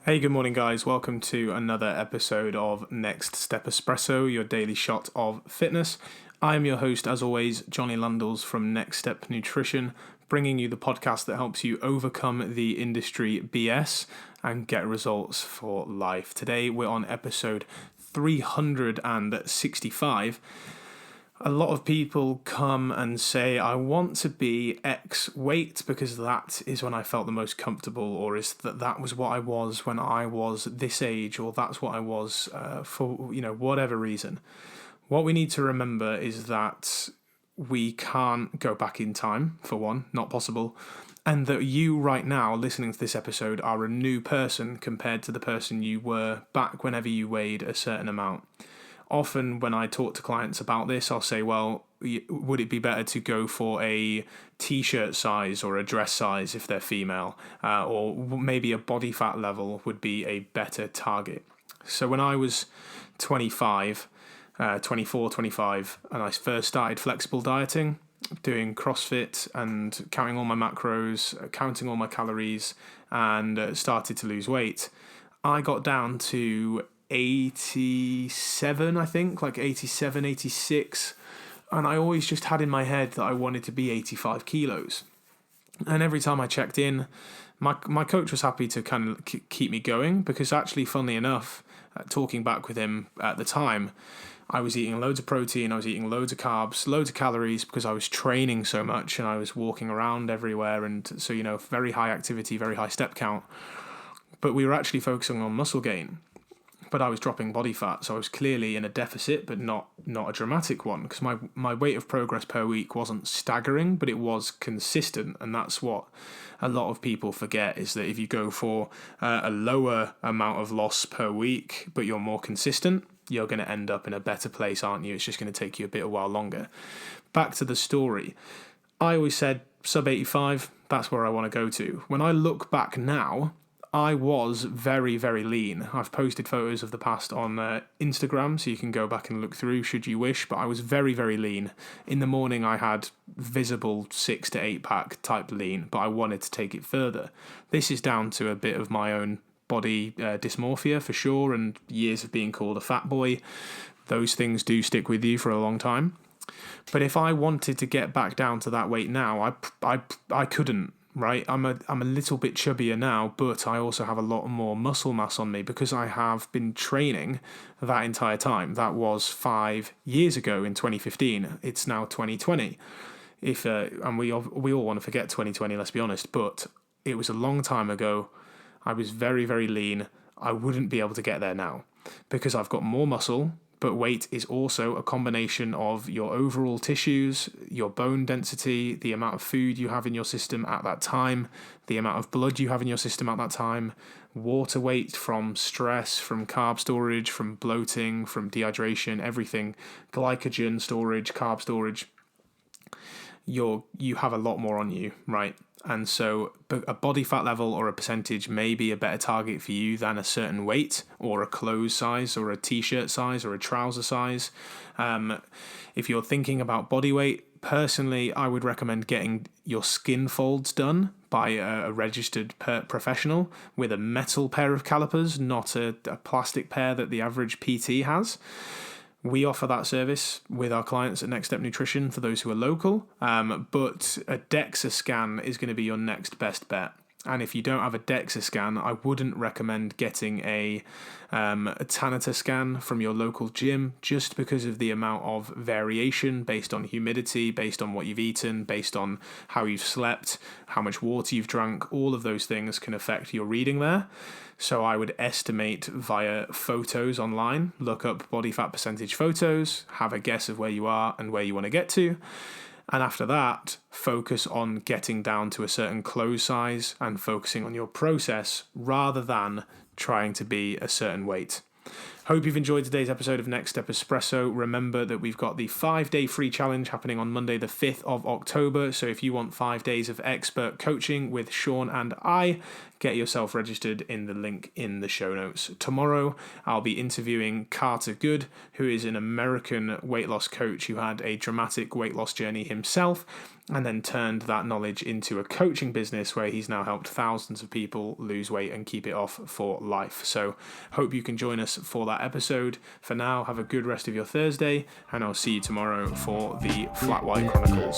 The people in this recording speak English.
Hey, good morning, guys. Welcome to another episode of Next Step Espresso, your daily shot of fitness. I am your host, as always, Johnny Landles from Next Step Nutrition, bringing you the podcast that helps you overcome the industry BS and get results for life. Today, we're on episode 365. A lot of people come and say, I want to be X weight because that is when I felt the most comfortable, or is that was what I was when I was this age, or that's what I was for whatever reason. What we need to remember is that we can't go back in time, for one, not possible, and that you right now listening to this episode are a new person compared to the person you were back whenever you weighed a certain amount. Often when I talk to clients about this, I'll say, well, would it be better to go for a t-shirt size or a dress size if they're female, or maybe a body fat level would be a better target. So when I was 25, and I first started flexible dieting, doing CrossFit and counting all my macros, counting all my calories, and started to lose weight, I got down to 87, I think, like 87, 86. And I always just had in my head that I wanted to be 85 kilos. And every time I checked in, my coach was happy to kind of keep me going because actually, funnily enough, talking back with him at the time, I was eating loads of protein, I was eating loads of carbs, loads of calories because I was training so much and I was walking around everywhere. And so, very high activity, very high step count. But we were actually focusing on muscle gain. But I was dropping body fat, so I was clearly in a deficit, but not a dramatic one, because my rate of progress per week wasn't staggering, but it was consistent, and that's what a lot of people forget, is that if you go for a lower amount of loss per week, but you're more consistent, you're going to end up in a better place, aren't you? It's just going to take you a while longer. Back to the story. I always said sub 85, that's where I want to go to. When I look back now, I was very, very lean. I've posted photos of the past on Instagram, so you can go back and look through should you wish, but I was very, very lean. In the morning, I had visible 6 to 8 pack type lean, but I wanted to take it further. This is down to a bit of my own body dysmorphia for sure, and years of being called a fat boy. Those things do stick with you for a long time. But if I wanted to get back down to that weight now, I couldn't. Right, I'm a little bit chubbier now, but I also have a lot more muscle mass on me because I have been training that entire time. That was 5 years ago in 2015. It's now 2020. And we all want to forget 2020, let's be honest, but it was a long time ago. I was very, very lean. I wouldn't be able to get there now because I've got more muscle. But weight is also a combination of your overall tissues, your bone density, the amount of food you have in your system at that time, the amount of blood you have in your system at that time, water weight from stress, from carb storage, from bloating, from dehydration, everything, glycogen storage, carb storage. You have a lot more on you, right? And so a body fat level or a percentage may be a better target for you than a certain weight or a clothes size or a t-shirt size or a trouser size. If you're thinking about body weight, personally, I would recommend getting your skin folds done by a registered professional with a metal pair of calipers, not a plastic pair that the average PT has. We offer that service with our clients at Next Step Nutrition for those who are local, but a DEXA scan is going to be your next best bet. And if you don't have a DEXA scan, I wouldn't recommend getting a Tanata scan from your local gym just because of the amount of variation based on humidity, based on what you've eaten, based on how you've slept, how much water you've drank. All of those things can affect your reading there. So I would estimate via photos online, look up body fat percentage photos, have a guess of where you are and where you want to get to. And after that, focus on getting down to a certain clothes size and focusing on your process rather than trying to be a certain weight. Hope you've enjoyed today's episode of Next Step Espresso. Remember that we've got the 5-day free challenge happening on Monday, the 5th of October. So if you want 5 days of expert coaching with Sean and I, get yourself registered in the link in the show notes. Tomorrow, I'll be interviewing Carter Good, who is an American weight loss coach who had a dramatic weight loss journey himself and then turned that knowledge into a coaching business where he's now helped thousands of people lose weight and keep it off for life. So hope you can join us for that episode. For now, have a good rest of your Thursday, and I'll see you tomorrow for the Flat White Chronicles.